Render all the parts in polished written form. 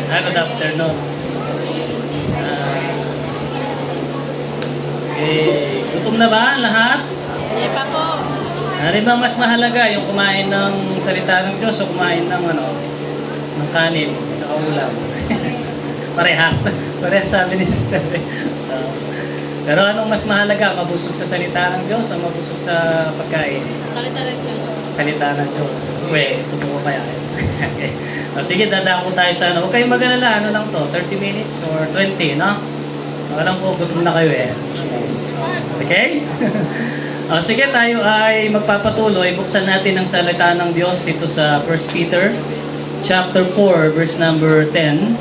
Good afternoon. Gutom na ba lahat? Hindi pa po. Ano ba mas mahalaga, yung kumain ng salita ng Diyos o kumain ng ng kanin sa ulam? Parehas. Parehas sabi ni Sister. Pero anong mas mahalaga, mabusog sa salita ng Diyos o mabusog sa pagkain? Salita ng Diyos. Salita ng Diyos. Wait, totoo pa yan. Okay. Sige, dadako tayo sa Huwag kayong mag-alala, ano lang to? 30 minutes or 20, no? Alam ko, gutom na kayo eh. Okay? Sige, tayo ay magpapatuloy. Buksan natin ang salita ng Diyos ito sa 1 Peter chapter 4, verse number 10.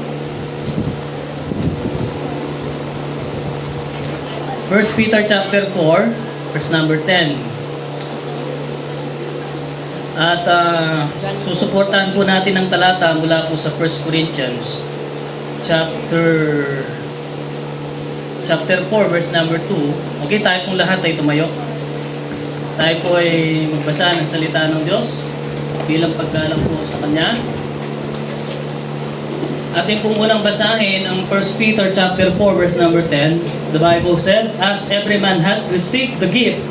1 Peter chapter 4, verse number 10. At susuportahan po natin ang talata mula po sa 1 Corinthians chapter 4 verse number 2. Okay, tayo pong lahat ay tumayo. Tayo po ay magbasa ng salita ng Diyos bilang paggalang po sa Kanya. Ating pong unang basahin ang 1 Peter chapter 4 verse number 10. The Bible said, "As every man hath received the gift,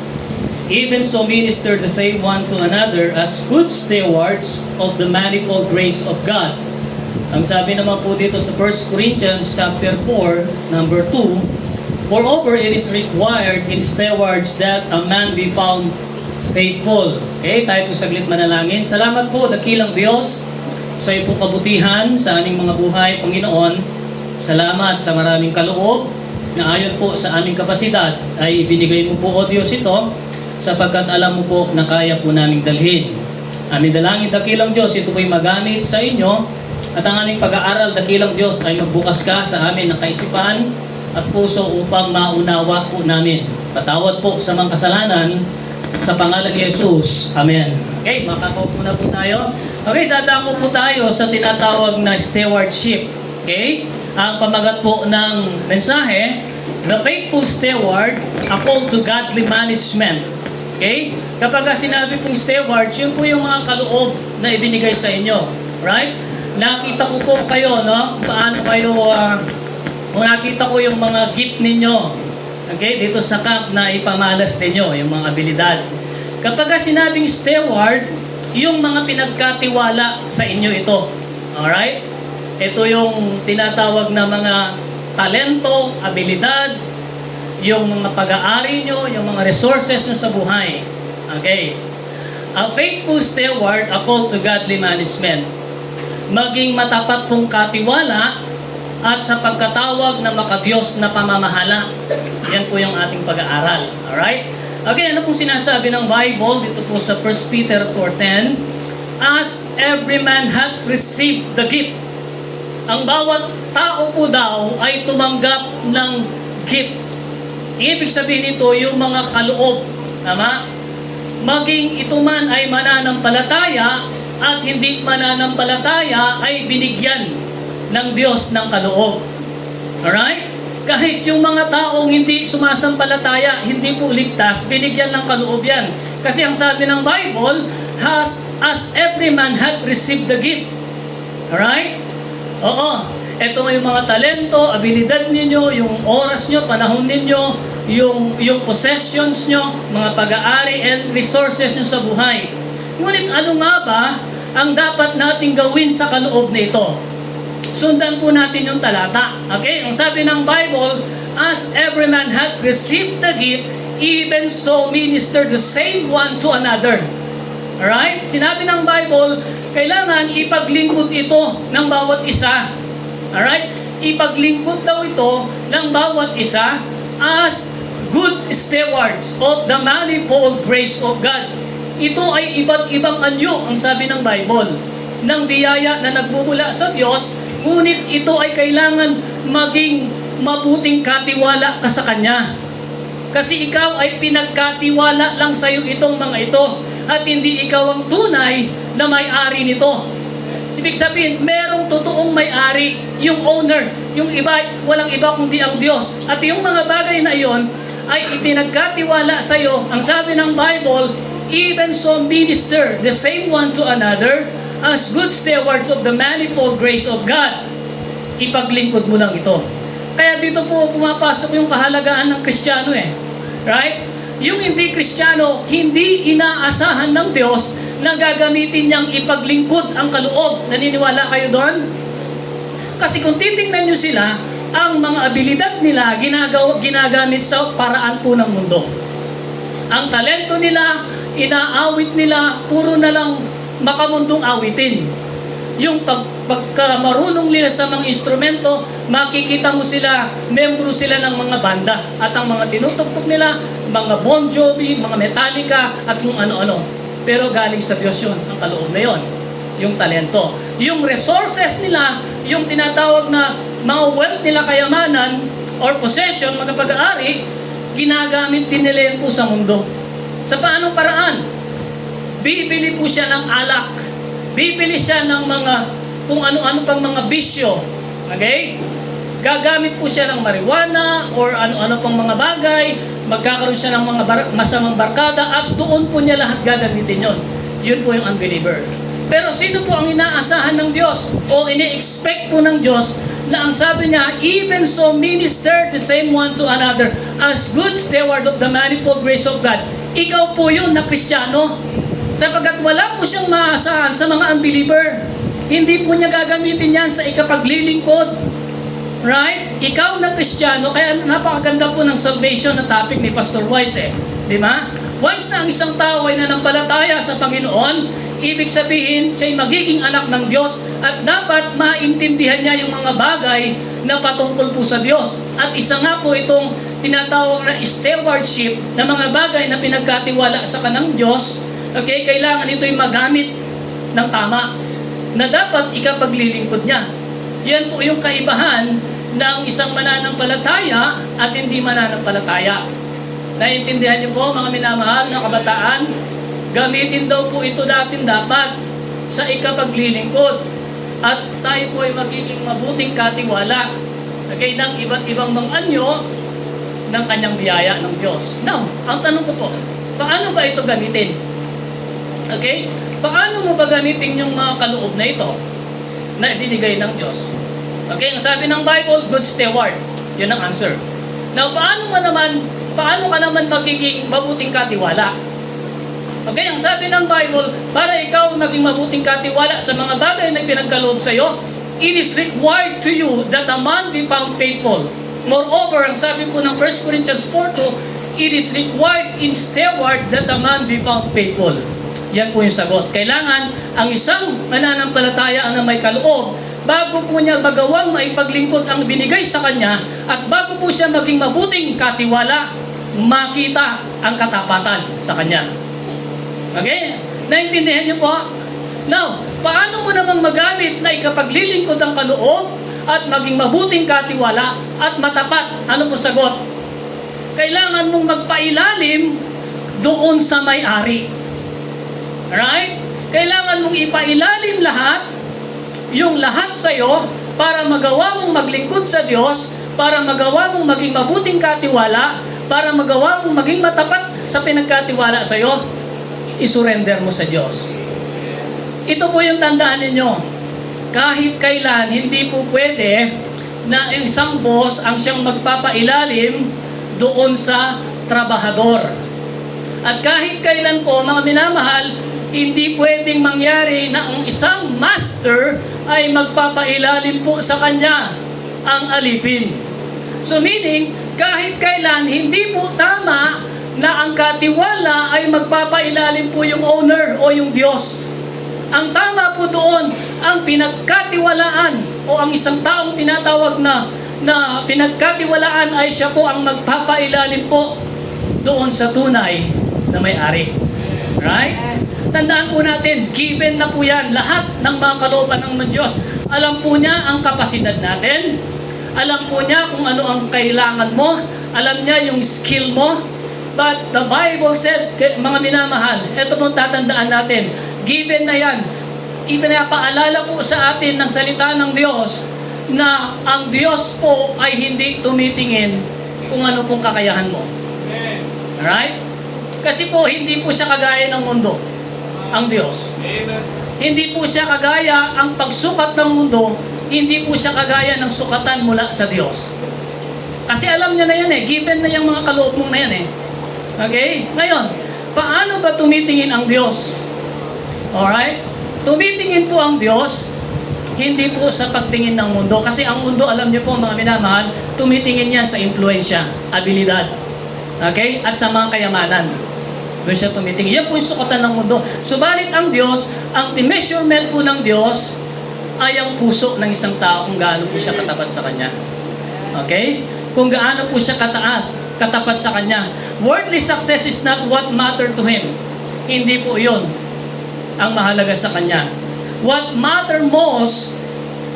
even so minister the same one to another as good stewards of the manifold grace of God." Ang sabi naman po dito sa 1 Corinthians chapter 4, number 2, "Moreover, it is required in stewards that a man be found faithful." Okay, tayo po saglit manalangin. Salamat po, dakilang Diyos, sa iyo po kabutihan sa aming mga buhay, Panginoon. Salamat sa maraming kaloob na ayon po sa aming kapasidad ay ibinigay mo po, O Diyos, ito sapagkat alam mo po na kaya po naming dalhin. Aming dalangin, dakilang Diyos, ito po'y magamit sa inyo at ang aming pag-aaral, dakilang Diyos, ay magbukas ka sa amin ng kaisipan at puso upang maunawa po namin. Patawad po sa mga kasalanan sa pangalan ni Jesus. Amen. Okay, makakaupo na po tayo. Okay, dadako po tayo sa tinatawag na stewardship. Okay? Ang pamagat po ng mensahe, "The Faithful Steward, a call to godly management." Okay? Kapag sinabi pong stewards, yun po yung mga kaloob na ibinigay sa inyo. Right? Nakita ko po kayo, no? Paano kayo, nakita ko yung mga gift ninyo. Okay? Dito sa camp na ipamalas ninyo, yung mga abilidad. Kapag sinabing steward, yung mga pinagkatiwala sa inyo ito. Alright? Ito yung tinatawag na mga talento, abilidad, yung mga pag-aari nyo, yung mga resources nyo sa buhay. Okay. A faithful steward, a call to godly management. Maging matapat pong katiwala at sa pagkatawag na makadiyos na pamamahala. Yan po yung ating pag-aaral. Alright? Okay, ano pong sinasabi ng Bible dito po sa 1 Peter 4:10? "As every man hath received the gift." Ang bawat tao po daw ay tumanggap ng gift. Ibig sabihin nito, yung mga kaloob, tama? Maging ito man ay mananampalataya at hindi mananampalataya ay binigyan ng Diyos ng kaloob. Alright? Kahit yung mga taong hindi sumasampalataya, hindi po ligtas, binigyan ng kaloob yan. Kasi ang sabi ng Bible, as every man hath received the gift. Alright? Oo. Ito yung mga talento, abilidad ninyo, yung oras nyo, panahon ninyo, yung possessions nyo, mga pag-aari and resources nyo sa buhay. Ngunit ano nga ba ang dapat nating gawin sa kaloob na ito? Sundan po natin yung talata. Okay? Ang sabi ng Bible, "As every man hath received the gift, even so minister the same one to another." Alright? Sinabi ng Bible, kailangan ipaglingkod ito ng bawat isa. Alright? Ipaglingkod daw ito ng bawat isa as good stewards of the manifold grace of God. Ito ay iba't ibang anyo, ang sabi ng Bible, ng biyaya na nagmumula sa Diyos, ngunit ito ay kailangan maging mabuting katiwala ka sa Kanya. Kasi ikaw ay pinagkatiwala lang sa iyo itong mga ito at hindi ikaw ang tunay na may-ari nito. Ibig sabihin, merong totoong may-ari, yung owner. Yung iba, walang iba kundi ang Diyos. At yung mga bagay na iyon ay ipinagkatiwala sa iyo. Ang sabi ng Bible, "Even so minister the same one to another as good stewards of the manifold grace of God." ipaglingkod mo lang ito. Kaya dito po pumapasok yung kahalagaan ng Kristiyano Right? Yung hindi Kristiyano, hindi inaasahan ng Diyos na gagamitin niyang ipaglingkod ang kaloob. Naniniwala kayo doon? Kasi kung titingnan nyo sila, ang mga abilidad nila ginagamit sa paraan po ng mundo. Ang talento nila, inaawit nila, puro na lang makamundong awitin. Yung pagka marunong nila sa mga instrumento, makikita mo sila, membro sila ng mga banda. At ang mga tinutugtog nila, mga Bon Jovi, mga Metallica, at kung ano-ano. Pero galing sa Diyos yun, ang kaloob na yun. Yung talento. Yung resources nila, yung tinatawag na mga wealth nila, kayamanan, or possession, mga pag-aari, ginagamit din nila yan po sa mundo. Sa paanong paraan? Bibili po siya ng alak. Bibili siya ng mga, kung ano-ano pang mga bisyo. Okay? Gagamit po siya ng marijuana or ano-ano pang mga bagay. Magkakaroon siya ng mga masamang barkada at doon po niya lahat gagamitin yon. Yun po yung unbeliever. Pero sino po ang inaasahan ng Diyos o ini-expect po ng Diyos na ang sabi niya, even so minister the same one to another as good steward of the manifold grace of God. Ikaw po yun na Kristiyano. Sapagkat wala po siyang maasahan sa mga unbeliever. Hindi po niya gagamitin yan sa ikapaglilingkod. Right? Ikaw na Kristiyano, kaya napakaganda po ng salvation na topic ni Pastor Wise Di ba? Once na ang isang tao ay nanampalataya sa Panginoon, ibig sabihin siya'y magiging anak ng Diyos at dapat maintindihan niya yung mga bagay na patungkol po sa Diyos. At isa nga po itong tinatawag na stewardship na mga bagay na pinagkatiwala sa kanang Diyos. Okay, kailangan ito'y magamit ng tama na dapat ikapaglilingkod niya. Yan po yung kaibahan ng isang mananampalataya at hindi mananampalataya. Naiintindihan niyo po mga minamahal na kabataan? Gamitin daw po ito natin dapat sa ikapaglilingkod at tayo po ay magiging mabuting katiwala ng iba't ibang mga anyo ng kanyang biyaya ng Diyos. Now, ang tanong ko po, paano ba ito gamitin? Okay? Paano mo ba gamitin yung mga kaloob na ito na ibinigay ng Diyos? Okay, ang sabi ng Bible, good steward. Yun ang answer. Now, paano ka naman magiging mabuting katiwala? Okay, ang sabi ng Bible, para ikaw maging mabuting katiwala sa mga bagay na pinagkaloob sa iyo, it is required to you that a man be found faithful. Moreover, ang sabi po ng 1 Corinthians 4:2, it is required in steward that a man be found faithful. Yan po yung sagot. Kailangan ang isang mananampalataya na may kaloob, bago po niya magawang maipaglingkod ang binigay sa kanya, at bago po siya maging mabuting katiwala, makita ang katapatan sa kanya. Okay? Naintindihan niyo po? Now, paano mo namang magamit na ikapaglilingkod ang kaloob at maging mabuting katiwala at matapat? Ano po sagot? Kailangan mong magpailalim doon sa may-ari. Right? Kailangan mong ipailalim lahat, yung lahat sa iyo, para magawa mong maglingkod sa Diyos, para magawa mong maging mabuting katiwala, para magawa mong maging matapat sa pinagkatiwala sa iyo, isurrender mo sa Diyos. Ito po yung tandaan ninyo. Kahit kailan, hindi po pwede na isang boss ang siyang magpapailalim doon sa trabahador. At kahit kailan po, mga minamahal, hindi pwedeng mangyari na ang isang master ay magpapailalim po sa kanya ang alipin. So meaning, kahit kailan, hindi po tama na ang katiwala ay magpapailalim po yung owner o yung Diyos. Ang tama po doon, ang pinagkatiwalaan o ang isang taong tinatawag na pinagkatiwalaan ay siya po ang magpapailalim po doon sa tunay na may-ari. Right? Tandaan po natin, given na po yan, lahat ng mga kalooban ng Diyos. Alam po niya ang kapasidad natin. Alam po niya kung ano ang kailangan mo. Alam niya yung skill mo. But the Bible said, mga minamahal, ito pong tatandaan natin, given na yan, ipinapaalala po sa atin ng salita ng Diyos na ang Diyos po ay hindi tumitingin kung ano pong kakayahan mo. Alright? Kasi po, hindi po siya kagaya ng mundo, ang Diyos. Hindi po siya kagaya ang pagsukat ng mundo, hindi po siya kagaya ng sukatan mula sa Diyos. Kasi alam niya na yan given na yung mga kaloob mong na yan Okay? Ngayon, paano ba tumitingin ang Diyos? Alright? Tumitingin po ang Diyos, hindi po sa pagtingin ng mundo. Kasi ang mundo, alam niyo po mga minamahal, tumitingin yan sa impluensya, abilidad. Okay? At sa mga kayamanan. Doon siya tumitingin. Yan po yung sukatan ng mundo. Subalit ang Diyos, ang measurement po ng Diyos ay ang puso ng isang tao kung gaano po siya katapat sa Kanya. Okay? Kung gaano po siya katapat sa Kanya. Worldly success is not what matter to Him. Hindi po yun ang mahalaga sa Kanya. What matter most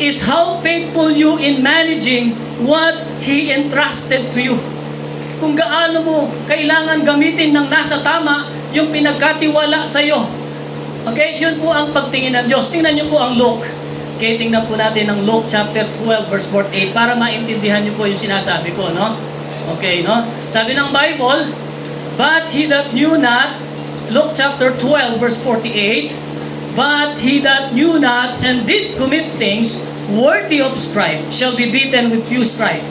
is how faithful you in managing what He entrusted to you. Kung gaano mo kailangan gamitin ng nasa tama yung pinagkatiwala sa iyo. Okay? Yun po ang pagtingin ng Diyos. Tingnan niyo po ang Luke. Okay, tingnan po natin ang Luke chapter 12 verse 48 para maintindihan niyo po yung sinasabi ko, no? Okay, no? Sabi ng Bible, but he that knew not, Luke chapter 12 verse 48, but he that knew not and did commit things worthy of strife shall be beaten with few strife.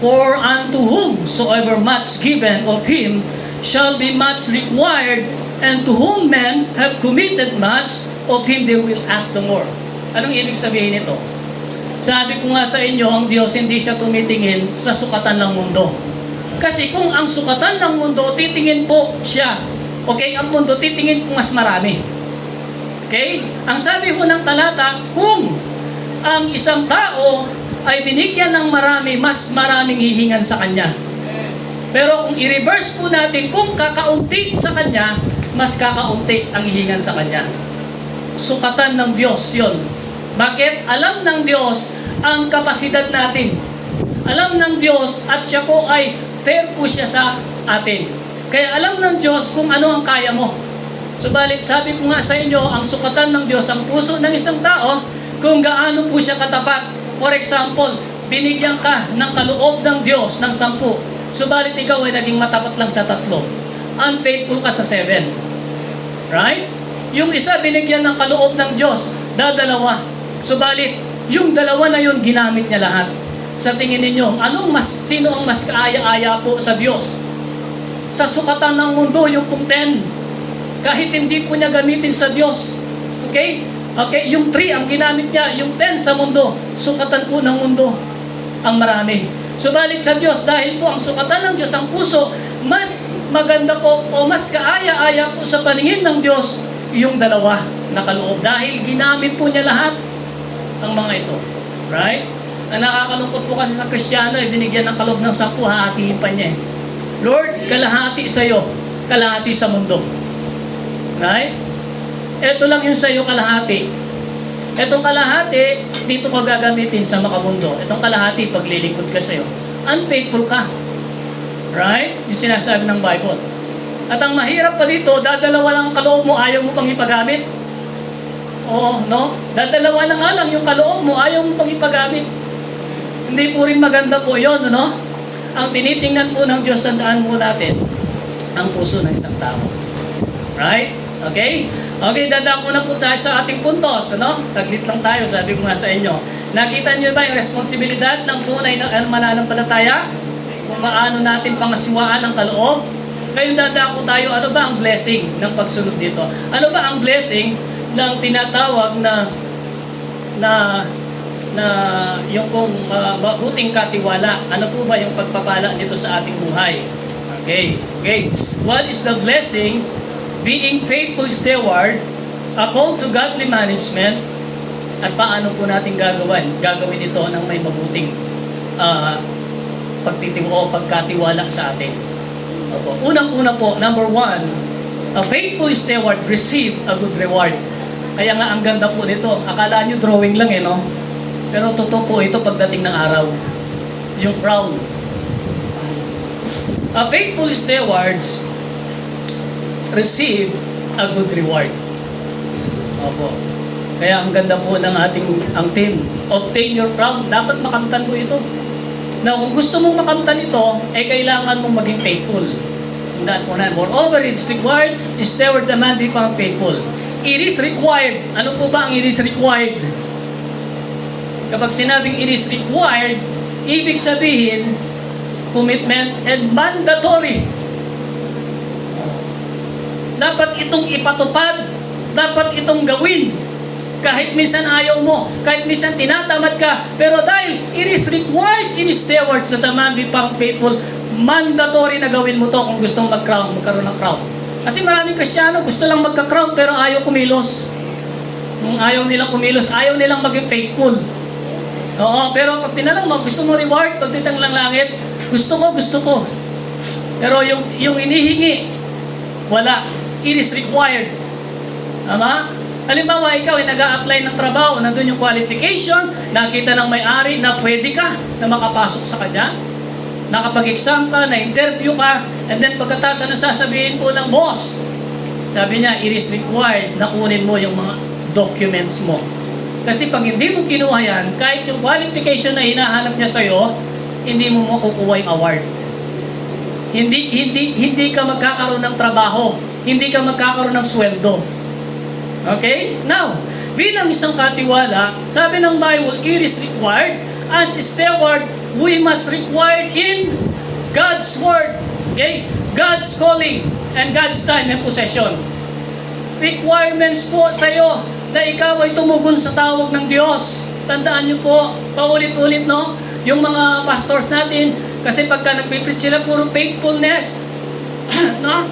For unto whomsoever much given of him shall be much required, and to whom men have committed much, of him they will ask the more. Anong ibig sabihin nito? Sabi ko nga sa inyo, ang Diyos hindi siya tumitingin sa sukatan ng mundo. Kasi kung ang sukatan ng mundo, titingin po siya. Okay? Ang mundo, titingin po mas marami. Okay? Ang sabi po ng talata, kung ang isang tao ay binigyan ng marami, mas maraming hihingan sa kanya. Pero kung i-reverse po natin, kung kakaunti sa kanya, mas kakaunti ang hihingan sa kanya. Sukatan ng Diyos yun. Bakit? Alam ng Diyos ang kapasidad natin. Alam ng Diyos at siya po ay fair po siya sa atin. Kaya alam ng Diyos kung ano ang kaya mo. Subalit, sabi ko nga sa inyo, ang sukatan ng Diyos, ang puso ng isang tao, kung gaano po siya katapat. For example, binigyan ka ng kaloob ng Diyos ng 10. Subalit ikaw ay naging matapat lang sa 3. Unfaithful ka sa 7. Right? Yung isa binigyan ng kaloob ng Diyos, dadalawa. Subalit, yung dalawa na yun, ginamit niya lahat. Sa tingin ninyo, sino ang mas kaaya-aya po sa Diyos? Sa sukatan ng mundo, yung pong 10. Kahit hindi po niya gamitin sa Diyos. Okay? Okay, yung 3 ang ginamit niya, yung 10 sa mundo, sukatan po ng mundo ang marami. Subalit sa Diyos, dahil po ang sukatan ng Diyos, ang puso, mas maganda po o mas kaaya-aya po sa paningin ng Diyos, yung dalawa na kaloob. Dahil ginamit po niya lahat ang mga ito. Right? Ang nakakalungkot po kasi sa Kristiyano, binigyan ng kaloob ng 10, hahatiin pa niya Lord, kalahati sa iyo, kalahati sa mundo. Right? Ito lang yung sa iyo kalahati. Itong kalahati, dito ko gagamitin sa makamundo. Itong kalahati, paglilingkod ka sa iyo. Unfaithful ka. Right? Yung sinasabi ng Bible. At ang mahirap pa dito, dadalawa lang ang kaloob mo, ayaw mo pang ipagamit. Oo, no? Dadalawa na nga lang yung kaloob mo, ayaw mo pang ipagamit. Hindi po rin maganda po yun, no? Ang tinitingnan po ng Diyos, tandaan po natin, ang puso ng isang tao. Right? Okay? Okay, dadako na po tayo sa ating puntos, no? Saglit lang tayo, sabi ko nga sa inyo. Nakita niyo ba yung responsibilidad ng tunay na mananampalataya? Kung paano natin pangasiwaan ang kaloob? Ngayon dadako tayo, ano ba ang blessing ng pagsunod dito? Ano ba ang blessing ng tinatawag na yung kung mabuting katiwala? Ano po ba yung pagpapala dito sa ating buhay? Okay. What is the blessing? Being faithful steward, a call to godly management, at paano po natin gagawin ito ng may mabuting pagkatiwala sa atin. Unang-una po, number 1, a faithful steward receive a good reward. Kaya nga ang ganda po nito, akala nyo drawing lang no? Pero totoo po ito pagdating ng araw. Yung crown. A faithful stewards receive a good reward. Opo. Kaya ang ganda po ng ang team. Obtain your crown. Dapat makamtan po ito. Now, kung gusto mong makamtan ito, kailangan mong maging faithful. Moreover, it's required, in steward a man be found faithful. It is required. Ano po ba ang it is required? Kapag sinabing it is required, ibig sabihin, commitment and mandatory. Dapat itong ipatupad, dapat itong gawin. Kahit minsan ayaw mo, kahit minsan tinatamad ka, pero dahil it is required in stewards that a man be found faithful, mandatory na gawin mo to kung gusto mong magkaroon ng crown. Kasi maraming Kristiyano gusto lang magka-crown pero ayaw kumilos. Kung ayaw nilang kumilos, ayaw nilang maging faithful. Oo, pero pag tinalang mo, gusto mo reward, pagtitang lang langit, gusto ko. Pero yung inihingi, wala. It is required. Tama? Halimbawa, ikaw ay nag-a-apply ng trabaho, nandun yung qualification, nakita ng may-ari na pwede ka na makapasok sa kanya, nakapag-exam ka, na-interview ka, and then pagkatapos na sasabihin po ng boss, sabi niya, it is required na kunin mo yung mga documents mo. Kasi pag hindi mo kinuha yan, kahit yung qualification na hinahanap niya sa'yo, hindi mo makukuha yung award. Hindi ka magkakaroon ng trabaho, hindi ka magkakaroon ng sweldo. Okay? Now, bilang isang katiwala, sabi ng Bible, it is required. As a steward, we must require in God's Word. Okay? God's calling and God's time and possession. Requirements po sa iyo na ikaw ay tumugon sa tawag ng Diyos. Tandaan niyo po, paulit-ulit, no? Yung mga pastors natin, kasi pagka nagpipreach sila, puro faithfulness. No?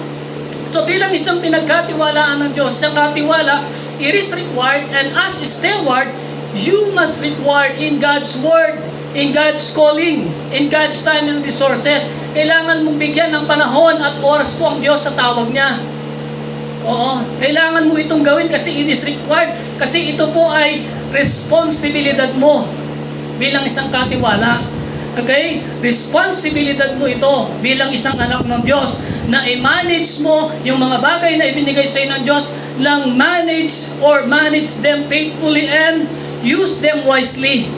So bilang isang pinagkatiwalaan ng Diyos, sa katiwala, it is required, and as a steward, you must require in God's Word, in God's calling, in God's time and resources. Kailangan mong bigyan ng panahon at oras po ang Diyos sa tawag niya. Oo, kailangan mo itong gawin kasi it is required, kasi ito po ay responsibilidad mo bilang isang katiwala. Okay? Responsibilidad mo ito bilang isang anak ng Diyos na i-manage mo yung mga bagay na ibinigay sa iyo ng Diyos, lang manage them faithfully and use them wisely.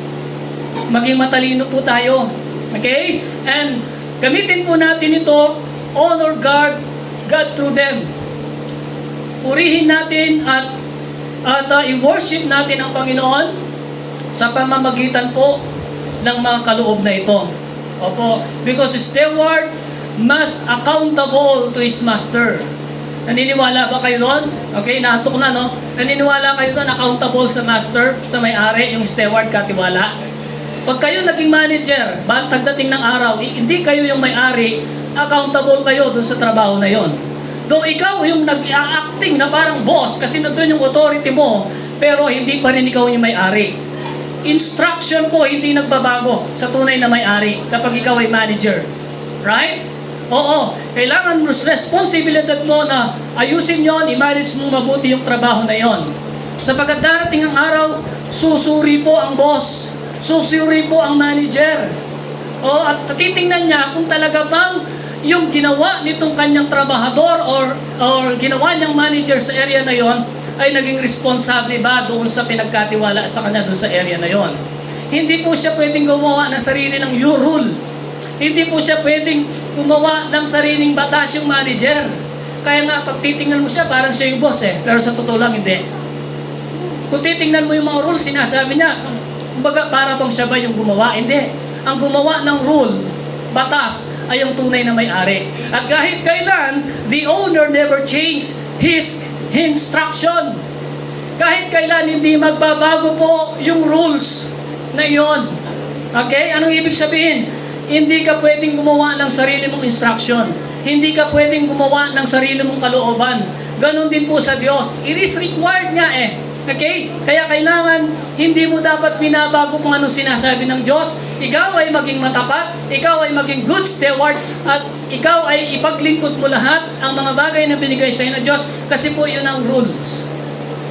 Maging matalino po tayo. Okay? And gamitin po natin ito, honor God through them. Purihin natin at i-worship natin ang Panginoon sa pamamagitan po ng mga kaloob na ito. Opo, because a steward must accountable to his master. Naniniwala ba kayo doon? Okay, naantok na, no? Naniniwala kayo doon, accountable sa master, sa may-ari, yung steward, katiwala? Pag kayo naging manager, pagdating ng araw, hindi kayo yung may-ari, accountable kayo doon sa trabaho na yon. Though ikaw yung nag-acting na parang boss, kasi nandun yung authority mo, pero hindi pa rin ikaw yung may-ari. Instruction po hindi nagbabago sa tunay na may-ari kapag ikaw ay manager. Right? Oo. Kailangan mo responsibilidad mo na ayusin yon, i-manage mo mabuti yung trabaho na yon. Sapagkat darating ang araw, susuri po ang boss. Susuri po ang manager. O, at titingnan niya kung talaga bang yung ginawa nitong kanyang trabahador or ginawa niyang manager sa area na yon ay naging responsable ba doon sa pinagkatiwala sa kanya doon sa area na yon. Hindi po siya pwedeng gumawa ng sarili ng rule. Hindi po siya pwedeng gumawa ng sariling batas yung manager. Kaya nga, pag titingnan mo siya, parang siya yung boss pero sa totoo lang, hindi. Kung titingnan mo yung mga rules, sinasabi niya, kumbaga, para bang siya ba yung gumawa? Hindi. Ang gumawa ng rule, batas, ay yung tunay na may-ari. At kahit kailan, the owner never changed his instruction. Kahit kailan hindi magbabago po yung rules na iyon. Okay? Anong ibig sabihin? Hindi ka pwedeng gumawa ng sarili mong instruction. Hindi ka pwedeng gumawa ng sarili mong kalooban. Ganon din po sa Diyos. It is required nga Okay? Kaya kailangan, hindi mo dapat binabago kung anong sinasabi ng Diyos. Ikaw ay maging matapat, ikaw ay maging good steward, at ikaw ay ipaglingkod mo lahat ang mga bagay na binigay sa iyo ng Diyos, kasi po yun ang rules.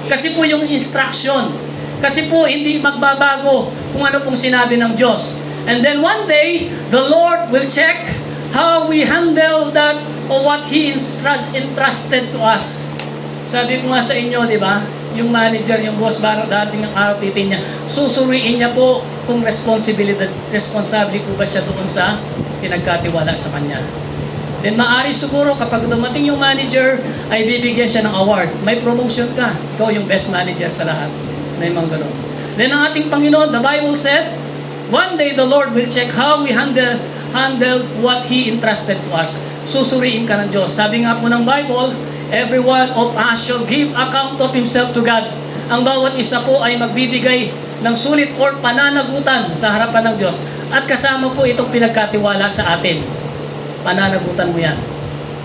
Kasi po yung instruction. Kasi po hindi magbabago kung ano pong sinabi ng Diyos. And then one day, the Lord will check how we handle that or what He entrusted to us. Sabi ko nga sa inyo, di ba? Yung manager, yung boss, parang dating ng araw titin niya, susuriin niya po kung responsable po ba siya doon sa pinagkatiwala sa kanya. Then maaari siguro kapag dumating yung manager, ay bibigyan siya ng award. May promotion ka. Ikaw yung best manager sa lahat. May mga ganun. Then ang ating Panginoon, the Bible said, one day the Lord will check how we handled what He entrusted to us. Susuriin ka ng Diyos. Sabi nga po ng Bible, every one of us shall give account of himself to God. Ang bawat isa po ay magbibigay ng sulit or pananagutan sa harapan ng Diyos. At kasama po itong pinagkatiwala sa atin. Pananagutan mo yan.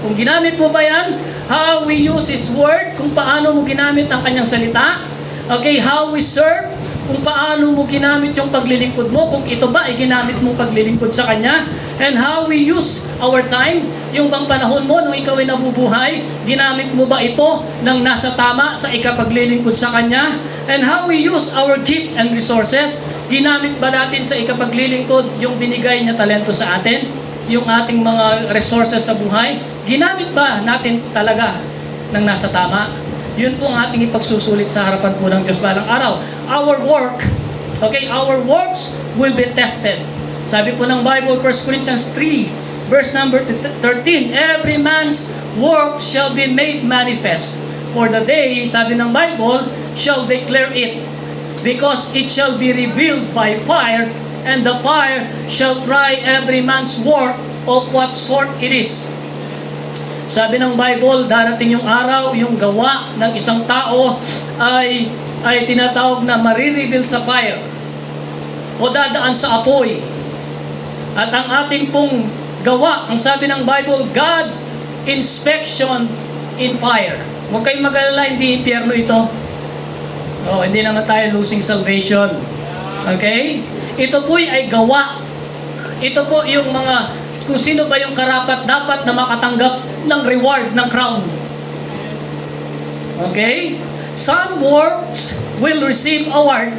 Kung ginamit mo ba yan, how we use His Word, kung paano mo ginamit ang Kanyang salita, okay, how we serve, kung paano mo ginamit yung paglilingkod mo, kung ito ba ay ginamit mo paglilingkod sa Kanya, and how we use our time, yung bang panahon mo nung ikaw ay nabubuhay, ginamit mo ba ito nang nasa tama sa ikapaglilingkod sa Kanya, and how we use our gift and resources, ginamit ba natin sa ikapaglilingkod yung binigay niya talento sa atin, yung ating mga resources sa buhay, ginamit ba natin talaga nang nasa tama? Yun po ang ating ipagsusulit sa harapan po ng Diyos balang araw. Our work, okay, our works will be tested. Sabi po ng Bible, 1 Corinthians 3, verse number 13, every man's work shall be made manifest. For the day, sabi ng Bible, shall declare it, because it shall be revealed by fire, and the fire shall try every man's work of what sort it is. Sabi ng Bible, darating yung araw, yung gawa ng isang tao ay tinatawag na marireveal sa fire o dadaan sa apoy. At ang ating pong gawa, ang sabi ng Bible, God's inspection in fire. Huwag kayong mag-alala, hindi impyerno ito. Hindi naman tayo losing salvation. Okay? Ito po ay gawa. Ito po yung mga, kung sino ba yung karapat dapat na makatanggap ng reward, ng crown. Okay? Some works will receive award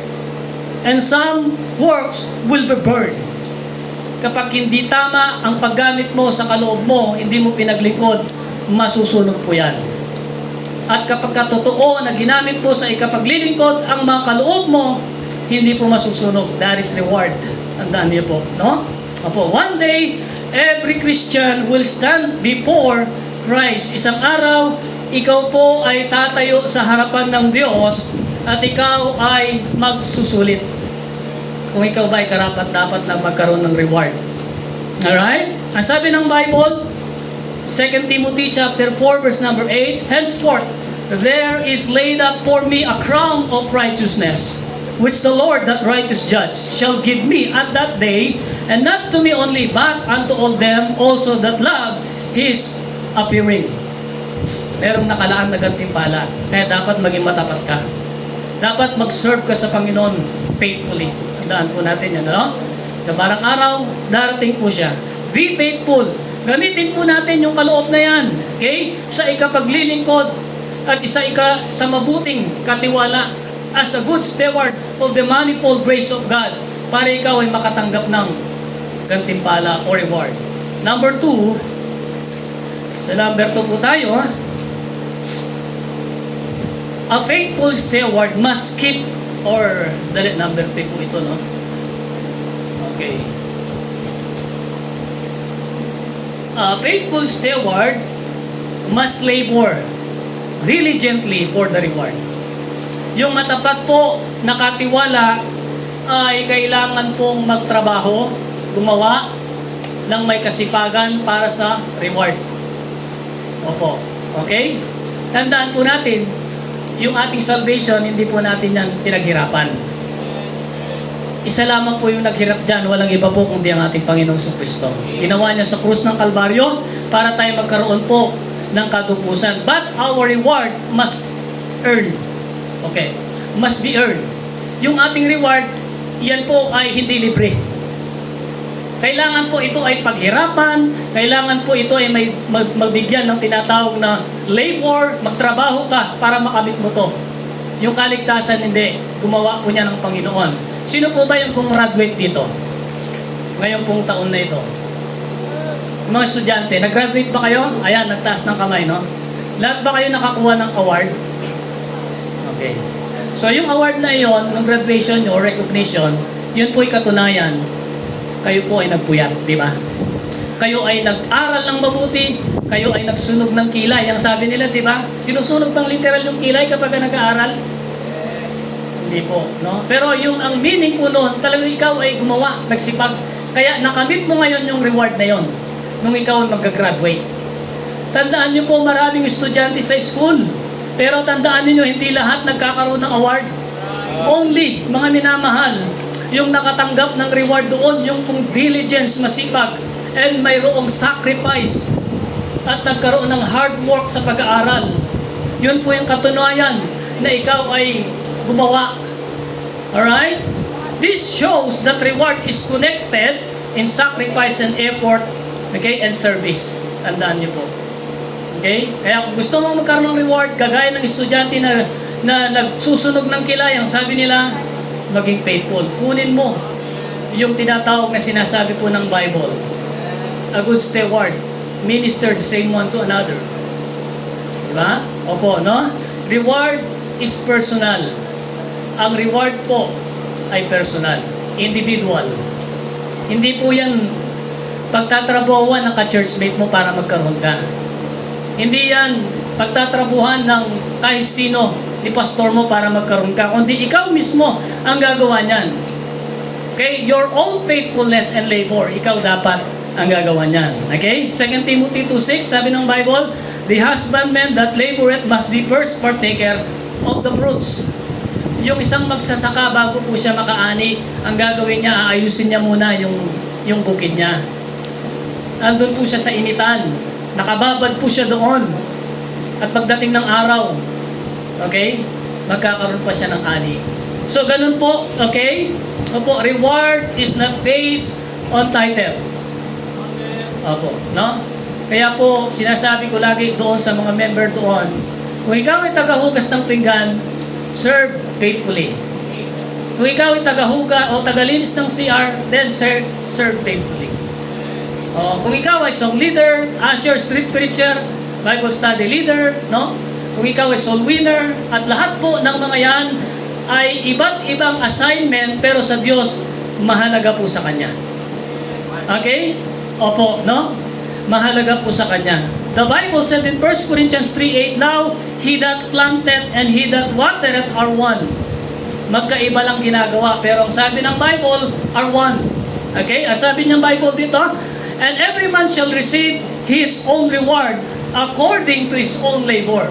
and some works will be burned. Kapag hindi tama ang paggamit mo sa kaloob mo, hindi mo pinaglingkod, masusunog po yan. At kapag totoo na ginamit po sa ikapaglilingkod ang mga kaloob mo, hindi po masusunog. That is reward. Tandaan niyo po, no? Opo, one day, every Christian will stand before Christ. Isang araw, ikaw po ay tatayo sa harapan ng Diyos at ikaw ay magsusulit. Kung ikaw ba ay karapat-dapat na magkaroon ng reward. Alright? Ang sabi ng Bible, 2 Timothy chapter 4 verse number 8, henceforth, there is laid up for me a crown of righteousness, which the Lord, that righteous judge, shall give me at that day, and not to me only, but unto all them also that love His appearing. Merong nakalaan na gantimpala, kaya dapat maging matapat ka. Dapat mag-serve ka sa Panginoon faithfully. Tandaan po natin yan, no? Kabarang araw, darating po siya. Be faithful. Gamitin po natin yung kaloob na yan, okay? Sa ikapaglilingkod at sa mabuting katiwala as a good steward of the manifold grace of God para ikaw ay makatanggap ng gantimpala or reward. Number 2, sa number 2 po tayo, ha? A faithful steward must keep, or number 3 po ito, no? Okay. A faithful steward must labor diligently for the reward. Yung matapat po, nakatiwala, ay kailangan pong magtrabaho, gumawa ng may kasipagan para sa reward. Opo. Okay? Tandaan po natin, yung ating salvation, hindi po natin yan pinaghirapan. Isa lamang po yung naghirap dyan, walang iba po kundi ang ating Panginoong Kristo. Ginawa niya sa krus ng Kalbaryo para tayo magkaroon po ng katupusan. But our reward must earn. Okay. Must be earned. Yung ating reward, yan po ay hindi libre. Kailangan po ito ay paghirapan, kailangan po ito ay magbigyan ng tinatawag na labor, magtrabaho ka para makamit mo to. Yung kaligtasan, hindi. Gumawa po niya ng Panginoon. Sino po ba yung gumraduate dito? Ngayong pong taon na ito. Mga estudyante, nag-graduate ba kayo? Ayan, nagtaas ng kamay, no? Lahat ba kayo nakakuha ng award? Okay. So yung award na yon, ng graduation nyo, recognition, yun po'y katunayan. Kayo po ay nagpuyat, di ba? Kayo ay nag-aral ng mabuti, kayo ay nagsunog ng kilay. Ang sabi nila, di ba? Sinusunog bang literal yung kilay kapag nag-aaral? Hindi po, no? Pero yung ang meaning po noon, talagang ikaw ay gumawa, nagsipag. Kaya nakamit mo ngayon yung reward na yon nung ikaw ay mag-graduate. Tandaan niyo po, maraming estudyante sa school. Pero tandaan niyo, hindi lahat nagkakaroon ng award. Only, mga minamahal, yung nakatanggap ng reward doon, yung kung diligence, masipag, and mayroong sacrifice, at nagkaroon ng hard work sa pag-aaral. Yun po yung katunayan na ikaw ay gumawa. Alright? This shows that reward is connected in sacrifice and effort, okay, and service. Tandaan niyo po. Okay? Kaya kung gusto mong magkaroon ng reward, kagaya ng estudyante na nagsusunog ng kilay, ang sabi nila, maging faithful. Kunin mo yung tinatawag na sinasabi po ng Bible. A good steward, minister the same one to another. Diba? Opo, no? Reward is personal. Ang reward po ay personal, individual. Hindi po yan pagtatrabuhan ng ka-churchmate mo para magkaroon ka. Hindi yan pagtatrabuhan ng kahit sino ni pastor mo para magkaroon ka, kundi ikaw mismo ang gagawa niyan. Okay? Your own faithfulness and labor, ikaw dapat ang gagawa niyan. Okay? 2 Timothy 2:6, sabi ng Bible, the husbandman that laboreth must be first partaker of the fruits. Yung isang magsasaka, bago po siya makaani, ang gagawin niya, aayusin niya muna yung bukid niya. Andun po siya sa initan. Nakababad po siya doon. At pagdating ng araw, okay, magkakaroon pa siya ng ani. So, ganun po, okay? Opo, reward is not based on title. Opo, no? Kaya po, sinasabi ko lagi doon sa mga member doon, kung ikaw ay tagahugas ng pinggan, serve faithfully. Kung ikaw ay tagahuga o tagalinis ng CR, then serve faithfully. Kung ikaw ay song leader, usher, street preacher, Bible study leader, no? Kung ikaw ay soul winner, at lahat po ng mga yan ay iba't ibang assignment, pero sa Diyos, mahalaga po sa Kanya. Okay? Opo, no? Mahalaga po sa Kanya. The Bible said in 1 Corinthians 3:8, now, he that planted and he that watered are one. Magkaiba lang ginagawa, pero ang sabi ng Bible, are one. Okay? At sabi ng Bible dito, and every man shall receive his own reward according to his own labor.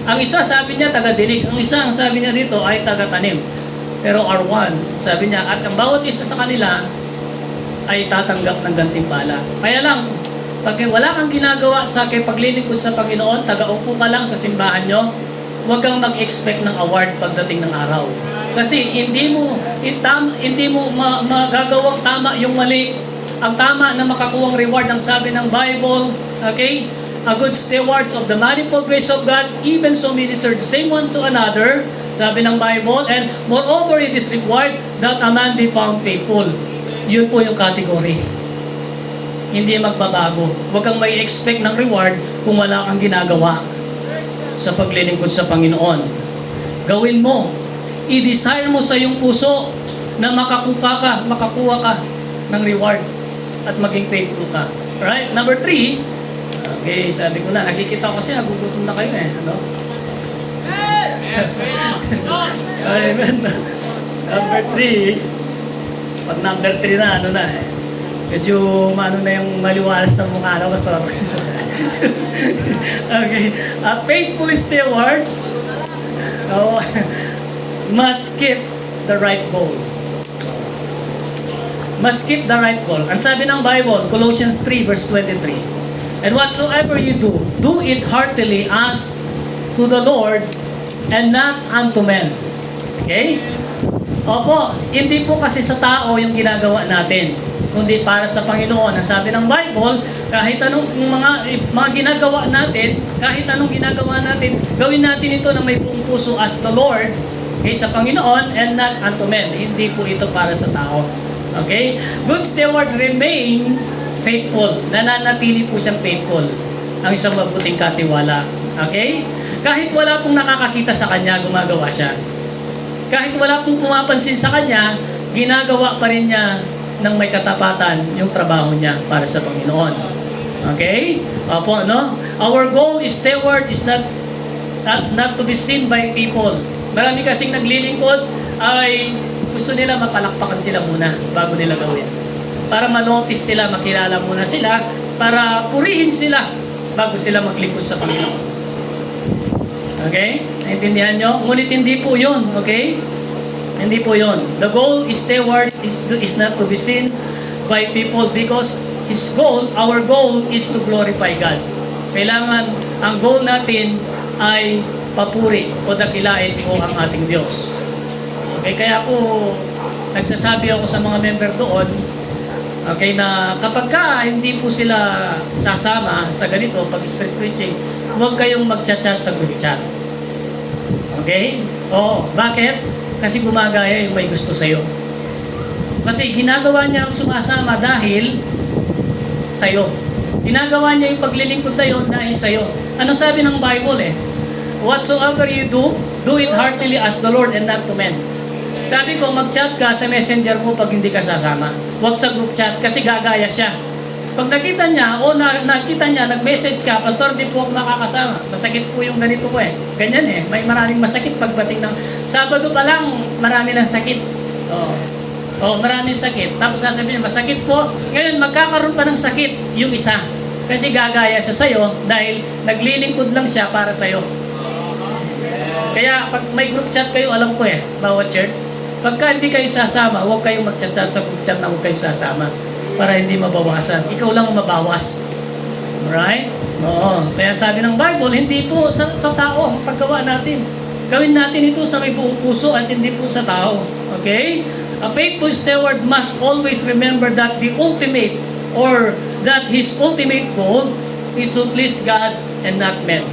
Ang isa, sabi niya, taga-dilig. Ang isa, ang sabi niya dito, ay taga-tanim. Pero are one, sabi niya, at ang bawat isa sa kanila ay tatanggap ng gantimpala. Kaya lang, pag wala kang ginagawa sa paglilingkod sa Panginoon, taga-upo ka lang sa simbahan nyo, huwag kang mag-expect ng award pagdating ng araw. Kasi hindi mo magagawang tama yung mali. Ang tama na makakuwang reward, ang sabi ng Bible, okay? A good steward of the manifold grace of God, even so minister the same one to another, sabi ng Bible, and moreover it is required that a man be found faithful. Yun po yung category. Hindi magbabago. Huwag kang may expect ng reward kung wala kang ginagawa sa paglilingkod sa Panginoon. Gawin mo. I-desire mo sa iyong puso na makakuha ka ng reward at maging faithful ka. Alright? Number 3, okay, sabi ko na, nakikita ko kasi nagugutom na kayo eh. Ano? Amen. Number 3, pag number 3 na, ano na eh. Medyo ano na yung maliwalas ng mukha na, pastor. Okay. A faithful steward must keep the right goal. Must keep the right goal. Ang sabi ng Bible, Colossians 3 verse 23, and whatsoever you do, do it heartily as to the Lord and not unto men. Okay? Opo, hindi po kasi sa tao yung ginagawa natin, kundi para sa Panginoon. Ang sabi ng Bible, kahit anong mga ginagawa natin, kahit anong ginagawa natin, gawin natin ito na may buong puso as the Lord, okay, sa Panginoon, and not unto men. Hindi po ito para sa tao. Okay? Good steward remain faithful. Nananatili po siyang faithful. Ang isang mabuting katiwala. Okay? Kahit wala pong nakakakita sa kanya, gumagawa siya. Kahit wala pong pumapansin sa kanya, ginagawa pa rin niya ng may katapatan yung trabaho niya para sa Panginoon. Okay? Opo, no? Our goal is steward is not to be seen by people. Marami kasing naglilingkod, ay gusto nila mapalakpakan sila muna bago nila gawin. Para manotice sila, makilala muna sila, para purihin sila bago sila maglingkod sa Panginoon. Okay? Naintindihan nyo? Ngunit hindi po yun, okay? Hindi po yun. The goal is stewards is not to be seen by people because our goal is to glorify God. Kailangan, ang goal natin ay papuri o dakilain po ang ating Diyos. Okay, kaya po nagsasabi ako sa mga member doon, okay, na kapag hindi po sila sasama sa ganito, pag street preaching, huwag kayong mag-chat-chat sa group chat. Okay? Oo. Bakit? Kasi gumagaya yung may gusto sa'yo. Kasi ginagawa niya ang sumasama dahil sa'yo. Ginagawa niya yung paglilingkod na yun dahil sa'yo. Ano sabi ng Bible eh? Whatsoever you do, do it heartily as the Lord and not to men. Sabi ko, mag-chat ka sa messenger mo pag hindi ka sasama. Huwag sa group chat kasi gagaya siya. Pag nakita niya o nakita niya, nag-message ka, Pastor, di po ako makakasama. Masakit po yung ganito ko eh. Ganyan eh. May maraming masakit pagdating ng Sabado pa lang, marami ng sakit. Maraming sakit. Tapos sasabihin niya, masakit po. Ngayon, magkakaroon pa ng sakit yung isa. Kasi gagaya siya sa'yo dahil naglilingkod lang siya para sa'yo. Kaya pag may group chat kayo, alam ko eh, bawat church, pagka hindi kayo sasama, huwag kayong mag-chat sa group chat na huwag kayo sasama para hindi mabawasan. Ikaw lang mabawas. Alright? Oo. Kaya sabi ng Bible, hindi po sa tao ang paggawa natin. Gawin natin ito sa may buong puso at hindi po sa tao. Okay? A faithful steward must always remember that the ultimate or that his ultimate goal is to please God and not men.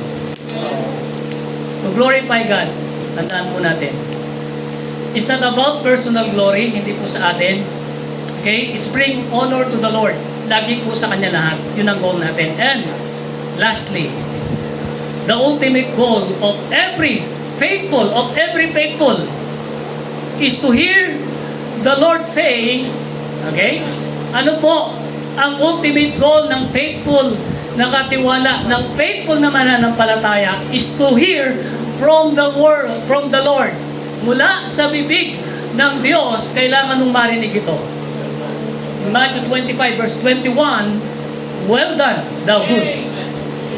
To glorify God. Tandaan po natin. It's not about personal glory, hindi po sa atin. Okay? It's bring honor to the Lord. Lagi po sa Kanya lahat. Yun ang goal natin. And lastly, the ultimate goal of every faithful is to hear the Lord say, okay? Ano po ang ultimate goal ng faithful na katiwala, ng faithful na mananampalataya is to hear from the word, from the Lord. Mula sa bibig ng Diyos, kailangan mong marinig ito. In Matthew 25 verse 21, well done, thou good,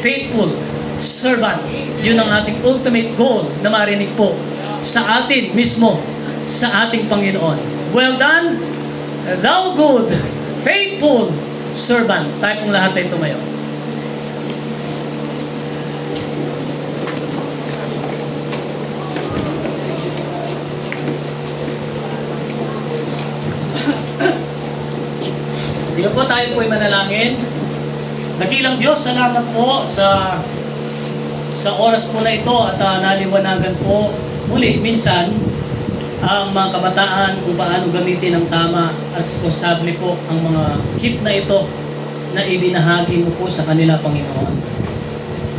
faithful servant. Yun ang ating ultimate goal na marinig po sa atin mismo, sa ating Panginoon. Well done, thou good, faithful servant. Tayo pong lahat ay tumayo. Sige po, tayo po ay manalangin. Dakilang Diyos, salamat po sa oras po na ito at naliwanagan po muli minsan ang mga kabataan kung paano gamitin ng tama at responsable po ang mga gift na ito na ibinahagi mo po sa kanila, Panginoon.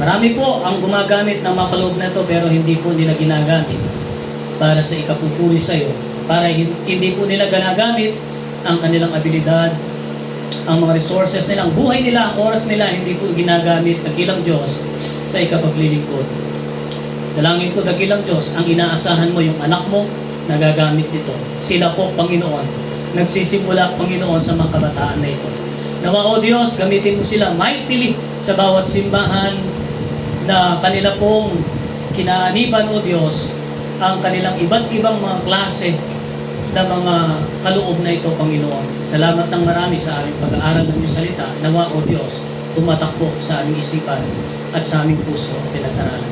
Marami po ang gumagamit ng mga kaloob na ito pero hindi po nila ginagamit para sa ikapupuri sa iyo, para hindi po nila ginagamit ang kanilang abilidad, ang mga resources nila, ang buhay nila, ang oras nila, hindi po ginagamit, dakilang Diyos, sa ikapaglilingkod. Dalangin ko, dakilang Diyos, ang inaasahan mo yung anak mo, nagagamit nito. Sila po, Panginoon, nagsisimula, Panginoon, sa mga kabataan na ito. Nawa, O Diyos, gamitin mo sila mightily sa bawat simbahan na kanila pong kinaaniban, O Diyos, ang kanilang iba't ibang mga klase na mga kaloob na ito, Panginoon. Salamat ng marami sa aming pag-aaral ng iyong salita. Nawa, O Diyos, tumatak po sa aming isipan at sa aming puso at pinag-aralan.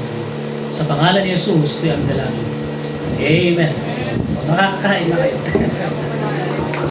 Sa pangalan ni Jesus, ito ang dalangin. Amen. Makakakain na kayo.